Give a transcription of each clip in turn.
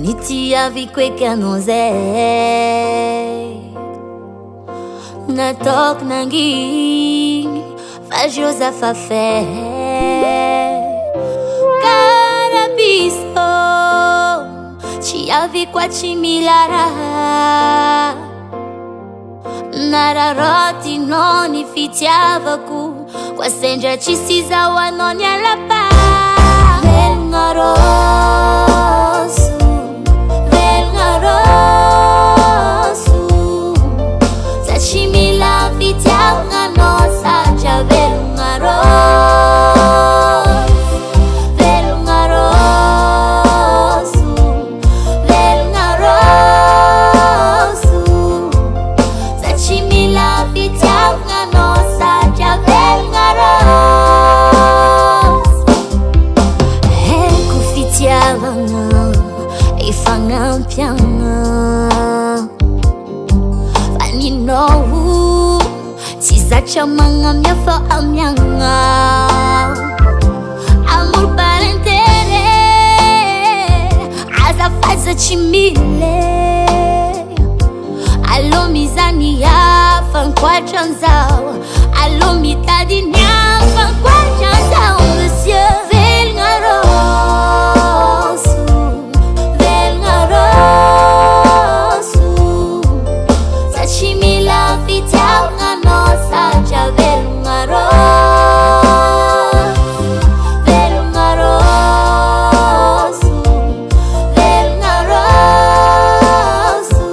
Nitia vikweka nozei na tok nanging fajosa fafé carabiso chiavi kwa chimilara nararoti noni fitiavaku kwa senja chisiza wanonya lapa Velngarosu Velngarosu Sachimila fitianga nosa cha Velngarosu Velngarosu Velngarosu Sachimila fitianga nosa cha Velngarosu Heku fitianga ifangampianga Faninohu Tizacha manga myafa amyanga Amor balentere Aza faza chimile Alo mizani ya fankwa chanzao Alo mitadi nya fankwa chanzao Monsieur Velngarosu Velngarosu Sachimila fitianga nosa cha Velngarosu Velngarosu Velngarosu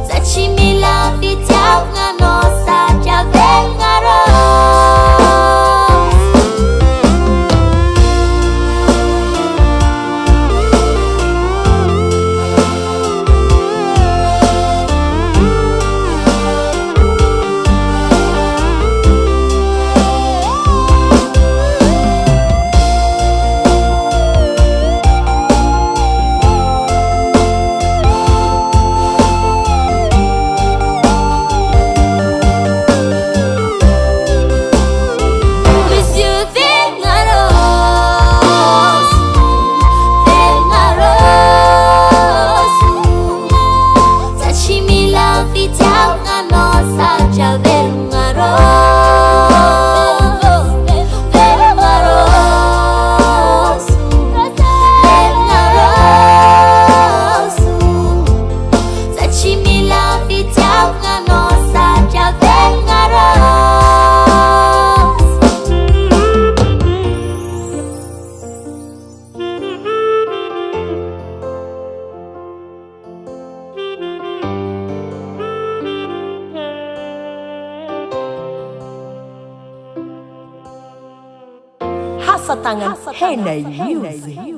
Sachimila fitianga nosa cha Velngarosu Hasatangan Henay Music.